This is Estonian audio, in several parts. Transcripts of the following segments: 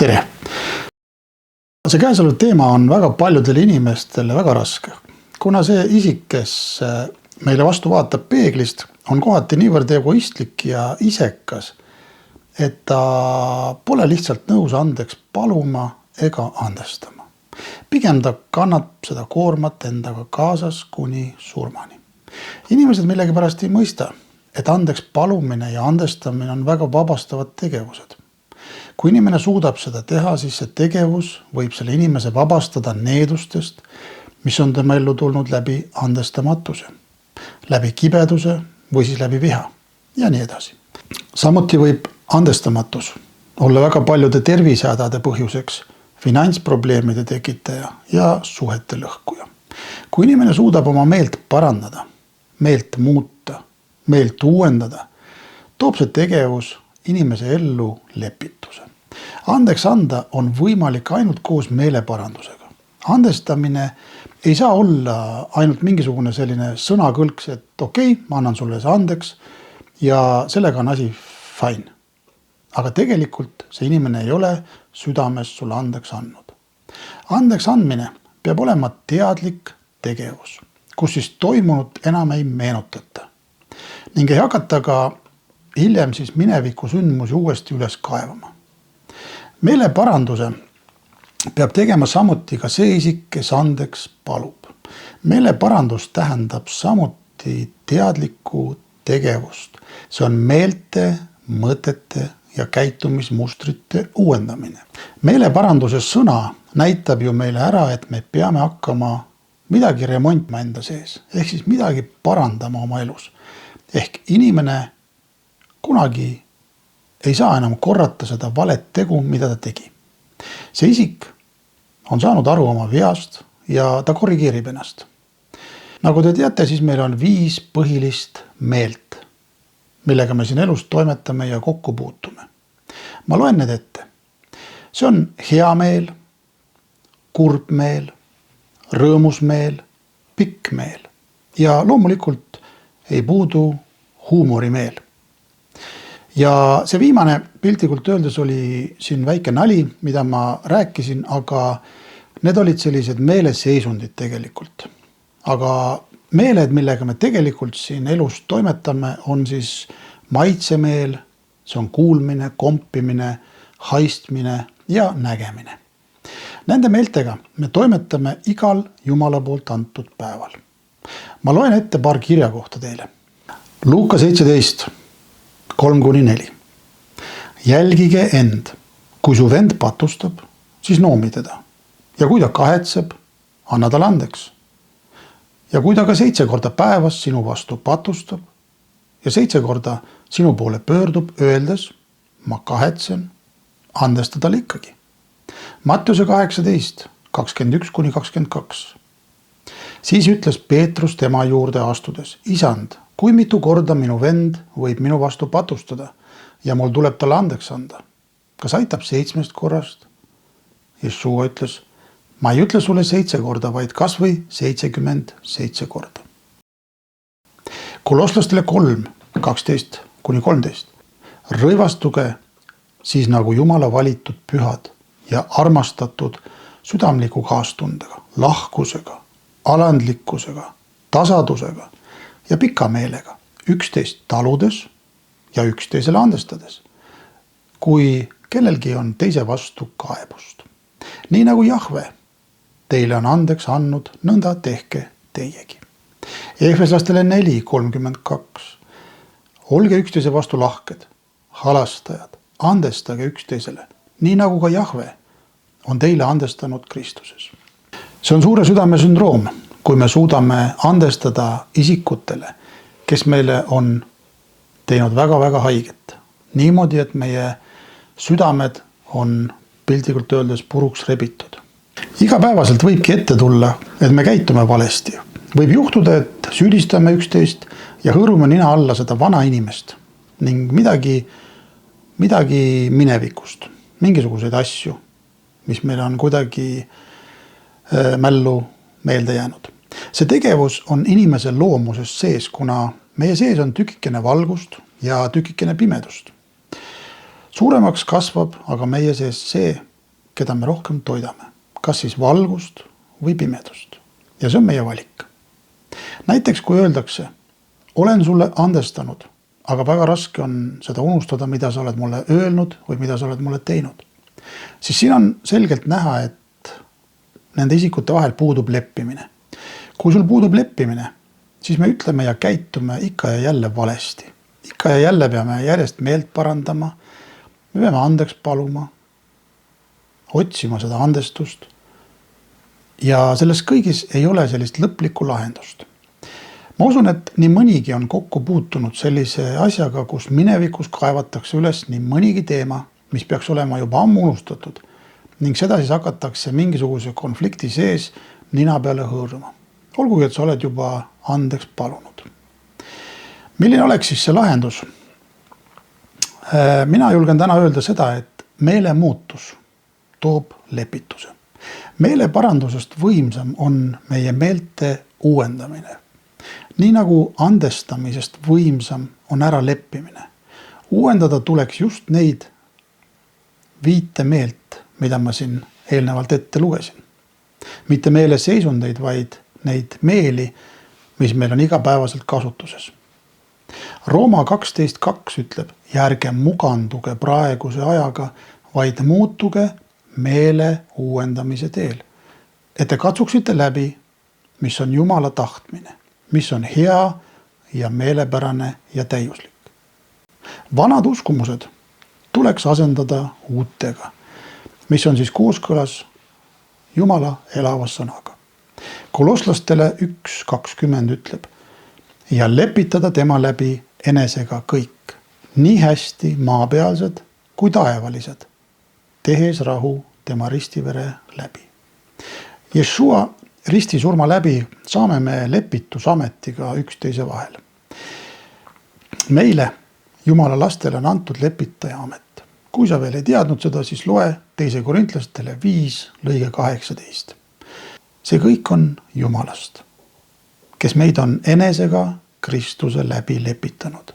Tere! See käesolev teema on väga paljudele inimestele väga raske, kuna see isik, kes meile vastu vaatab peeglist, on kohati niivõrd egoistlik ja isekas, et ta pole lihtsalt nõus andeks paluma ega andestama. Pigem ta kannab seda koormat endaga kaasas kuni surmani. Inimesed millegipärast ei mõista, et andeks palumine ja andestamine on väga vabastavad tegevused. Kui inimene suudab seda teha, siis see tegevus võib selle inimese vabastada needustest, mis on tema ellu tulnud läbi andestamatuse, läbi kibeduse või siis läbi viha ja nii edasi. Samuti võib andestamatus olla väga paljude tervisehädade põhjuseks, finantsprobleemide tekitaja ja suhete lõhkuja. Kui inimene suudab oma meelt parandada, meelt muuta, meelt uuendada, toob see tegevus inimese ellu lepituse. Andeks anda on võimalik ainult koos meeleparandusega. Andestamine ei saa olla ainult mingisugune selline sõnakõlks, et okei, ma annan sulle see andeks ja sellega on asi fine. Aga tegelikult see inimene ei ole südames sulle andeks andnud. Andeks andmine peab olema teadlik tegevus, kus siis toimunut enam ei meenutata ning ei hakata ka hiljem siis mineviku sündmusi uuesti üles kaevama. Meeleparanduse peab tegema samuti ka see isik, kes andeks palub. Meeleparandus tähendab samuti teadlikku tegevust. See on meelte, mõtete ja käitumismustrite uuendamine. Meeleparanduse sõna näitab ju meile ära, et me peame hakkama midagi remontma enda sees, ehk siis midagi parandama oma elus. Ehk inimene kunagi ei saa enam korrata seda valet tegu, mida ta tegi. See isik on saanud aru oma veast ja ta korrigeerib ennast. Nagu te teate, siis meil on 5 põhilist meelt, millega me siin elus toimetame ja kokku puutume. Ma loen need ette. See on hea meel, kurb meel, rõõmus meel, pikk meel ja loomulikult ei puudu huumorimeel. Ja see viimane piltlikult öeldes oli siin väike nali, mida ma rääkisin, aga need olid sellised meeleseisundid tegelikult. Aga meeled, millega me tegelikult siin elus toimetame, on siis maitsemeel, see on kuulmine, kompimine, haistmine ja nägemine. Nende meeltega me toimetame igal Jumala poolt antud päeval. Ma loen ette paar kirja kohta teile. Luuka 17. 3-4. Jälgige end. Kui su vend patustab, siis noomi teda. Ja kui ta kahetseb, anna talle andeks. Ja kui ta ka 7 korda päevas sinu vastu patustab ja 7 korda sinu poole pöördub, öeldes, ma kahetsen, andesta talle ikkagi. Mattiuse 18, 21-22. Siis ütles Peetrus tema juurde astudes, isand, kui mitu korda minu vend võib minu vastu patustada ja mul tuleb talle andeks anda? Kas aitab 7 korrast? Jeshua ütles, ma ei ütle sulle 7 korda, vaid kas või 77 korda. Kolosslastele 3, 12-13. Rõivastuge siis nagu Jumala valitud pühad ja armastatud südamliku kaastundega, lahkusega, alandlikkusega, tasadusega ja pika meelega, üksteist taludes ja üksteisele andestades, kui kellelgi on teise vastu kaebust. Nii nagu Jahve teile on andeks andnud, nõnda tehke teiegi. Efeslastele 4:32. Olge üksteise vastu lahked, halastajad, andestage üksteisele, nii nagu ka Jahve on teile andestanud Kristuses. See on suure südame sündroom, kui me suudame andestada isikutele, kes meile on teinud väga-väga haiget. Niimoodi, et meie südamed on piltlikult öeldes puruks rebitud. Igapäevaselt võibki ette tulla, et me käitume valesti. Võib juhtuda, et süüdistame üksteist ja hõõrume nina alla seda vana inimest ning midagi minevikust, mingisuguseid asju, mis meil on kuidagi mällu meelde jäänud. See tegevus on inimese loomuses sees, kuna meie sees on tükikene valgust ja tükikene pimedust. Suuremaks kasvab aga meie sees see, keda me rohkem toidame, kas siis valgust või pimedust. Ja see on meie valik. Näiteks kui öeldakse, olen sulle andestanud, aga väga raske on seda unustada, mida sa oled mulle öelnud või mida sa oled mulle teinud. Siis siin on selgelt näha, et nende isikute vahel puudub leppimine. Kui sul puudub leppimine, siis me ütleme ja käitume ikka ja jälle valesti. Ikka ja jälle peame järjest meelt parandama, me peame andeks paluma, otsima seda andestust. Ja selles kõigis ei ole sellist lõplikku lahendust. Ma usun, et nii mõnigi on kokku puutunud sellise asjaga, kus minevikus kaevatakse üles nii mõnigi teema, mis peaks olema juba ammu unustatud, ning seda siis hakatakse mingisuguse konflikti sees nina peale hõõruma. Olgugi, et sa oled juba andeks palunud. Milline oleks siis see lahendus? Mina julgen täna öelda seda, et meelemuutus toob lepituse. Meeleparandusest võimsam on meie meelte uuendamine. Nii nagu andestamisest võimsam on ära leppimine. Uuendada tuleks just neid 5 meelt, mida ma siin eelnevalt ette lugesin. Mitte meele seisundeid, vaid neid meeli, mis meil on igapäevaselt kasutuses. Rooma 12.2 ütleb, ja ärge muganduge praeguse ajaga, vaid muutuge meele uuendamise teel. Et te katsuksite läbi, mis on Jumala tahtmine, mis on hea ja meelepärane ja täiuslik. Vanad uskumused tuleks asendada uutega, mis on siis kooskõlas Jumala elava sõnaga. Kolosslastele 1.20 ütleb, ja lepitada tema läbi enesega kõik, nii hästi maapealsed kui taevalised, tehes rahu tema ristivere läbi. Jeshua ristisurma läbi saame me lepitusametiga üksteise vahel. Meile, Jumala lastele, on antud lepitaja amet. Kui sa veel ei teadnud seda, siis loe 2 Korintlastele 5 lõige 18. See kõik on Jumalast, kes meid on enesega Kristuse läbi lepitanud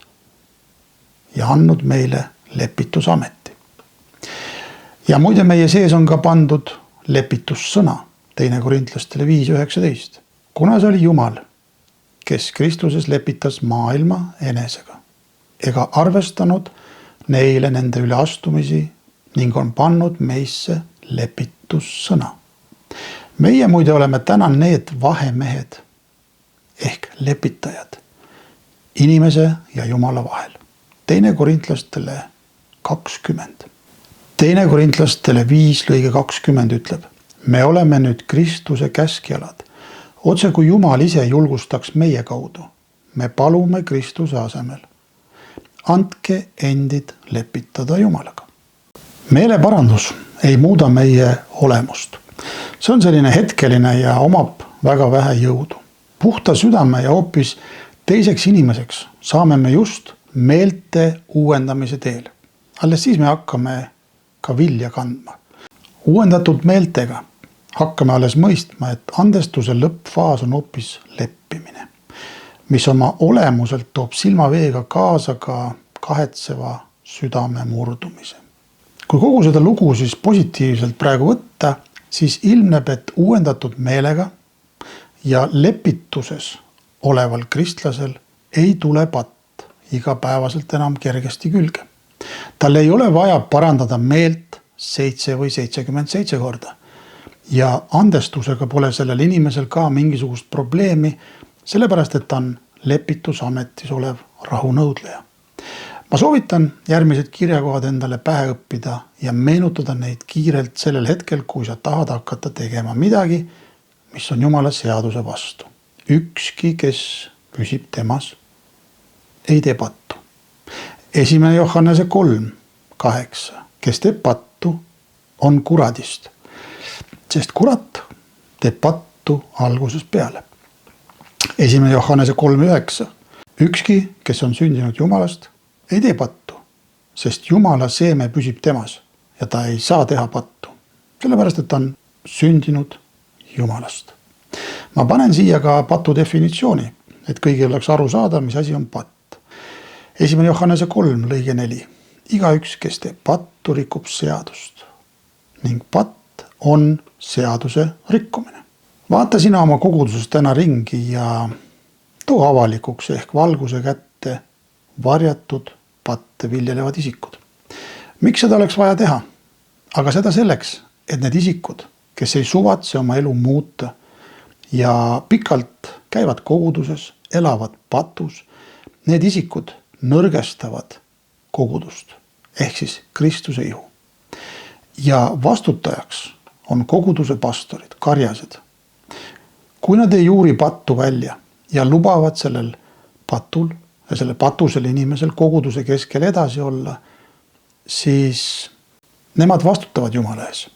ja andnud meile lepitusameti. Ja muide, meie sees on ka pandud lepitussõna, 2 Korintlastele 5.19. Kuna see oli Jumal, kes Kristuses lepitas maailma enesega, ega arvestanud neile nende üleastumisi ning on pannud meisse lepitussõna. Meie muide oleme täna need vahemehed ehk lepitajad inimese ja Jumala vahel. 2 Korintlastele 20. 2 Korintlastele 5 lõige 20 ütleb, me oleme nüüd Kristuse käskjalad, otse kui Jumal ise julgustaks meie kaudu. Me palume Kristuse asemel. Andke endid lepitada Jumalaga. Meeleparandus ei muuda meie olemust. See on selline hetkeline ja omab väga vähe jõudu. Puhta südame ja hoopis teiseks inimeseks saame me just meelte uuendamise teel. Alles siis me hakkame ka vilja kandma. Uuendatud meeltega hakkame alles mõistma, et andestuse lõppfaas on hoopis leppimine, mis oma olemuselt toob silmaveega kaasa ka kahetseva südame murdumise. Kui kogu seda lugu siis positiivselt praegu võtta, siis ilmneb, et uuendatud meelega ja lepituses oleval kristlasel ei tule patt igapäevaselt enam kergesti külge. Tal ei ole vaja parandada meelt 7 või 77 korda. Ja andestusega pole sellel inimesel ka mingisugust probleemi, sellepärast et ta on lepitusametis olev rahunõudleja. Ma soovitan järgmised kirjakohad endale pähe õppida ja meenutada neid kiirelt sellel hetkel, kui sa tahad hakata tegema midagi, mis on Jumala seaduse vastu. Ükski, kes püsib temas, ei tee pattu. 1. Johannese 3.8. Kes teeb pattu, on kuradist, sest kurat teeb pattu algusest peale. 1. Johannese 3.9. Ükski, kes on sündinud Jumalast, ei tee pattu, sest Jumala seeme püsib temas ja ta ei saa teha pattu, sellepärast et ta on sündinud Jumalast. Ma panen siia ka patu definitsiooni, et kõigil oleks aru saada, mis asi on patt. 1. Johannese 3 lõige 4. Igaüks, kes teeb pattu, rikub seadust. ning patt on seaduse rikkumine. Vaata sina oma koguduses täna ringi ja too avalikuks ehk valguse kätte varjatud patte viljelevad isikud. Miks seda oleks vaja teha? Aga seda selleks, et need isikud, kes ei suvatse oma elu muuta ja pikalt käivad koguduses, elavad patus, need isikud nõrgestavad kogudust ehk siis Kristuse ihu. Ja vastutajaks on koguduse pastorid, karjased. Kui nad ei juuri pattu välja ja lubavad sellel patul ja selle patusel inimesel koguduse keskel edasi olla, siis nemad vastutavad Jumala ees.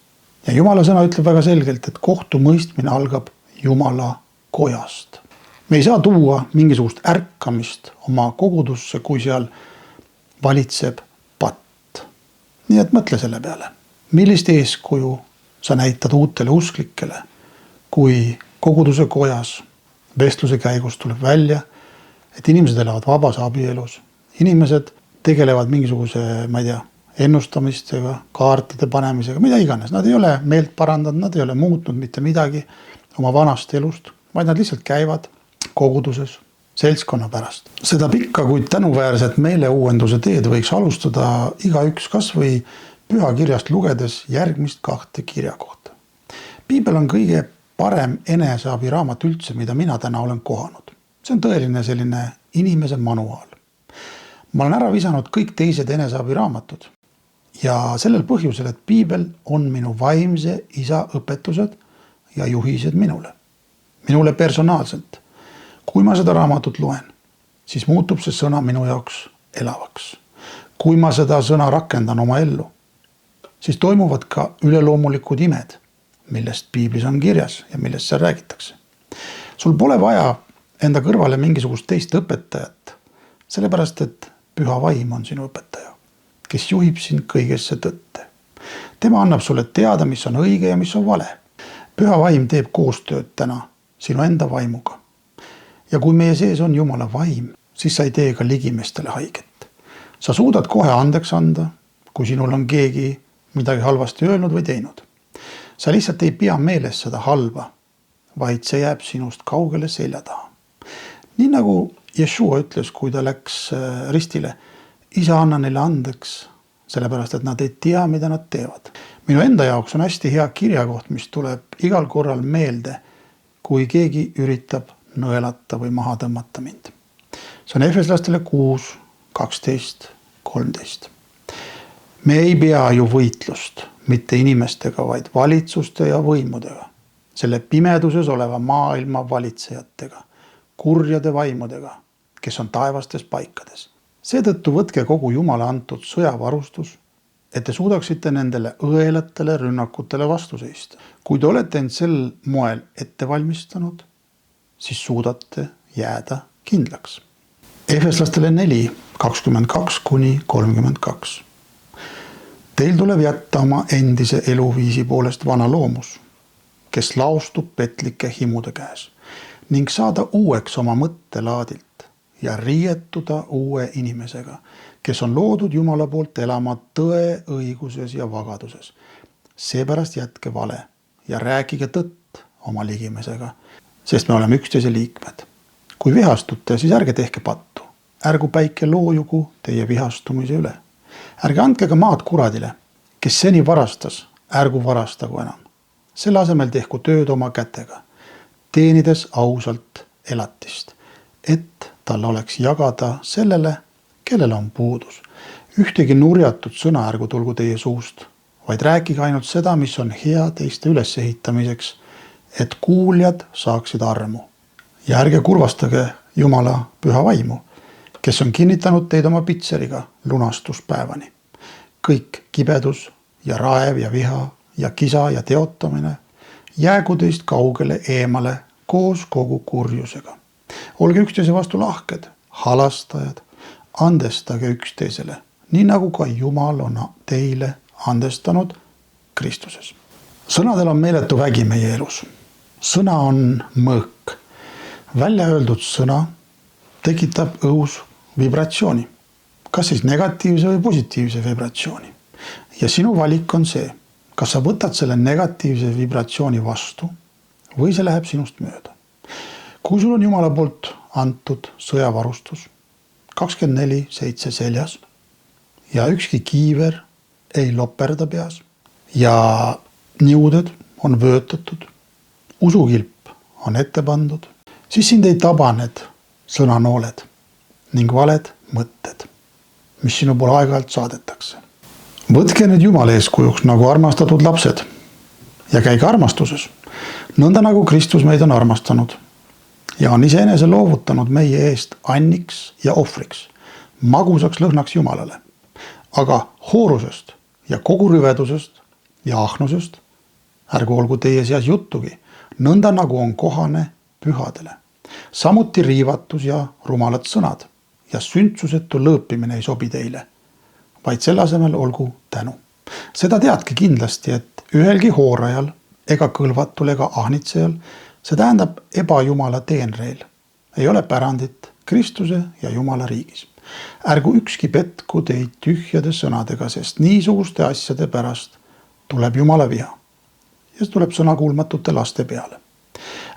Ja Jumala sõna ütleb väga selgelt, et kohtumõistmine algab Jumala kojast. Me ei saa tuua mingisugust ärkamist oma kogudusse, kui seal valitseb patt. Nii et mõtle selle peale. Millist eeskuju sa näitad uutele usklikele, kui koguduse kojas vestluse käigus tuleb välja, et inimesed elavad vabas abielus. Inimesed tegelevad mingisuguse, ma ei tea, ennustamistega, kaartide panemisega, mida iganes. Nad ei ole meelt parandanud, nad ei ole muutnud mitte midagi oma vanast elust, vaid nad lihtsalt käivad koguduses seltskonna pärast. Seda pikka, kuid tänuväärset meeleuuenduse teed võiks alustada igaüks kas või pühakirjast lugedes järgmist 2 kirja kohta. Piibel on kõige parem eneseabiraamat üldse, mida mina täna olen kohanud. See on tõeline selline inimese manuaal. Ma olen ära visanud kõik teised eneseabiraamatud ja sellel põhjusel, et Piibel on minu vaimse isa õpetused ja juhised minule personaalselt. Kui ma seda raamatut loen, siis muutub see sõna minu jaoks elavaks. Kui ma seda sõna rakendan oma ellu, siis toimuvad ka üleloomulikud imed, millest Piiblis on kirjas ja millest seal räägitakse. Sul pole vaja enda kõrvale mingisugust teist õpetajat, sellepärast et püha vaim on sinu õpetaja, kes juhib sind kõigesse tõtte. Tema annab sulle teada, mis on õige ja mis on vale. Püha vaim teeb koostööd täna sinu enda vaimuga. Ja kui meie sees on Jumala vaim, siis sa ei tee ka ligimestele haiget. Sa suudad kohe andeks anda, kui sinul on keegi midagi halvasti öelnud või teinud. Sa lihtsalt ei pea meeles seda halba, vaid see jääb sinust kaugele selja taha. Nii nagu Jeshua ütles, kui ta läks ristile, isa anna neile andeks, sellepärast et nad ei tea, mida nad teevad. Minu enda jaoks on hästi hea kirjakoht, mis tuleb igal korral meelde, kui keegi üritab nõelata või maha tõmmata mind. See on Efeslastele 6, 12, 13. Me ei pea ju võitlust mitte inimestega, vaid valitsuste ja võimudega, selle pimeduses oleva maailma valitsejatega, kurjade vaimudega, kes on taevastes paikades. Seetõttu võtke kogu Jumala antud sõjavarustus, et te suudaksite nendele õelatele rünnakutele vastu seista. Kui te olete end sel moel ette valmistanud, siis suudate jääda kindlaks. Efeslastele 4, 22-32. Teil tuleb jätta oma endise eluviisi poolest vana loomus, kes laostub petlike himude käes, ning saada uueks oma mõttelaadilt ja riietuda uue inimesega, kes on loodud Jumala poolt elama tõe, õiguses ja vagaduses. Seepärast jätke vale ja rääkige tõtt oma ligimesega, sest me oleme üksteise liikmed. Kui vihastute, siis ärge tehke pattu. Ärgu päike loojugu teie vihastumise üle. Ärge andke ka maad kuradile, kes seni varastas, ärgu varastagu enam. Selle asemel tehku tööd oma kätega, teenides ausalt elatist, et tal oleks jagada sellele, kellel on puudus. Ühtegi nurjatud sõna ärgu tulgu teie suust, vaid rääkige ainult seda, mis on hea teiste ülesehitamiseks, et kuuljad saaksid armu. Ja ärge kurvastage Jumala püha vaimu, kes on kinnitanud teid oma pitseriga lunastuspäevani. Kõik kibedus ja raev ja viha ja kisa ja teotamine jäägu teist kaugele eemale koos kogu kurjusega. Olge üksteise vastu lahked, halastajad, andestage üksteisele, nii nagu ka Jumal on teile andestanud Kristuses. Sõnadel on meeletu vägi meie elus. Sõna on mõõk. Välja öeldud sõna tekitab õhus vibratsiooni, kas siis negatiivse või positiivse vibratsiooni. Ja sinu valik on see, kas sa võtad selle negatiivse vibratsiooni vastu või see läheb sinust mööda. Kui sul on Jumala poolt antud sõjavarustus 24/7 seljas ja ükski kiiver ei loperda peas ja niuded on vöötatud, usukilp on ette pandud, siis sind ei taba need sõnanooled ning valed mõtted, mis sinu poole aeg-ajalt saadetakse. Võtke nüüd Jumala eeskujuks nagu armastatud lapsed ja käige armastuses, nõnda nagu Kristus meid on armastanud ja on iseenese loovutanud meie eest anniks ja ohvriks, magusaks lõhnaks Jumalale. Aga hoorusest ja kogu rüvedusest ja ahnusest ärgu olgu teie seas juttugi, nõnda nagu on kohane pühadele. Samuti riivatus ja rumalad sõnad ja sündsusetu lõõpimine ei sobi teile, vaid selle asemel olgu tänu. Seda teadki kindlasti, et ühelgi hoorajal ega kõlvatul ega ahnitsejal, see tähendab ebajumala teenreil, ei ole pärandit Kristuse ja Jumala riigis. Ärgu ükski petku teid tühjade sõnadega, sest niisuguste asjade pärast tuleb Jumala viha ja see tuleb sõnakuulmatute laste peale.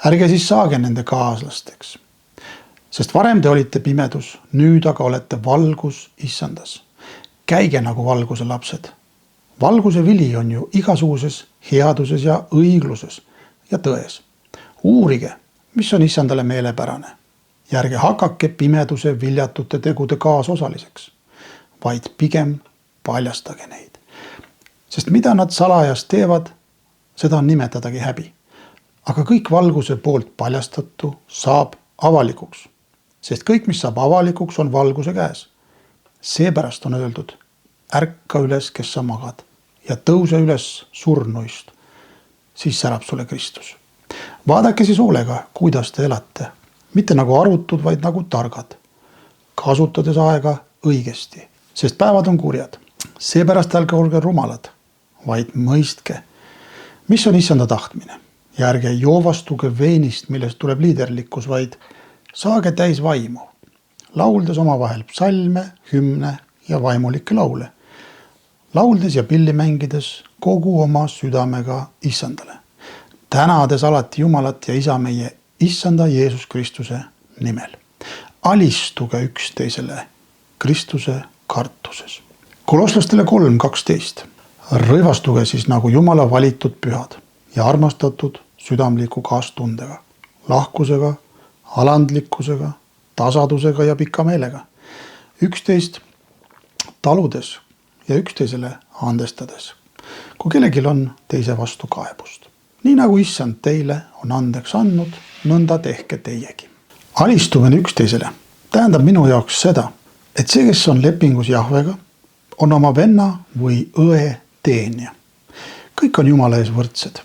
Ärge siis saage nende kaaslasteks, sest varem te olite pimedus, nüüd aga olete valgus issandas. Käige nagu valguse lapsed. Valguse vili on ju igasuguses headuses ja õigluses ja tões. Uurige, mis on issandale meelepärane ja ärge hakake pimeduse viljatute tegude kaasosaliseks, vaid pigem paljastage neid. Sest mida nad salajas teevad, seda on nimetadagi häbi. Aga kõik valguse poolt paljastatu saab avalikuks, sest kõik, mis saab avalikuks, on valguse käes. Seepärast on öeldud, ärka üles, kes sa magad ja tõuse üles surnuist, siis särab sulle Kristus. Vaadake siis hoolega, kuidas te elate, mitte nagu arutud, vaid nagu targad, kasutades aega õigesti, sest päevad on kurjad. Seepärast ärge olge rumalad, vaid mõistke, mis on issanda tahtmine ja ärge joovastuge veinist, millest tuleb liiderlikkus, vaid saage täis vaimu, lauldes omavahel psalme, hümne ja vaimulikke laule, lauldes ja pilli mängides kogu oma südamega issandale, tänades alati Jumalat ja Isa meie issanda Jeesus Kristuse nimel. Alistuge üksteisele Kristuse kartuses. Kolosslastele 3:12. Rõivastuge siis nagu Jumala valitud pühad ja armastatud südamliku kaastundega, lahkusega, alandlikkusega, tasadusega ja pika meelega, üksteist taludes ja üksteisele andestades, kui kellelgi on teise vastu kaebust. Nii nagu issand teile on andeks andnud, nõnda tehke teiegi. Alistumine üksteisele tähendab minu jaoks seda, et see, kes on lepingus Jahvega, on oma venna või õe teenija. Kõik on Jumala ees võrdsed.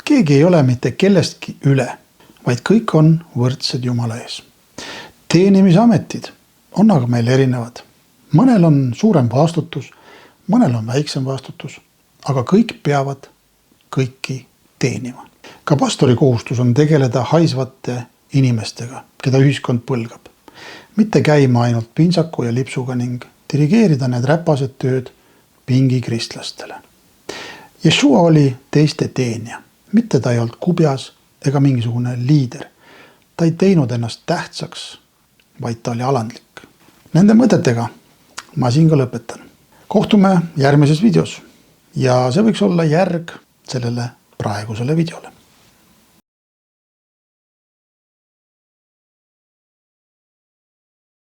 Keegi ei ole mitte kellestki üle, vaid kõik on võrdsed Jumala ees. Teenimisametid on aga meil erinevad. Mõnel on suurem vastutus, mõnel on väiksem vastutus, aga kõik peavad kõiki teenima. Ka pastori kohustus on tegeleda haisvate inimestega, keda ühiskond põlgab. Mitte käima ainult pintsaku ja lipsuga ning dirigeerida need räpased tööd pingikristlastele. Jeshua oli teiste teenija, mitte ta ei olnud kubjas ega mingisugune liider. Ta ei teinud ennast tähtsaks, vaid ta oli alandlik. Nende mõtetega ma siin ka lõpetan. Kohtume järgmises videos ja see võiks olla järg sellele praegusele videole.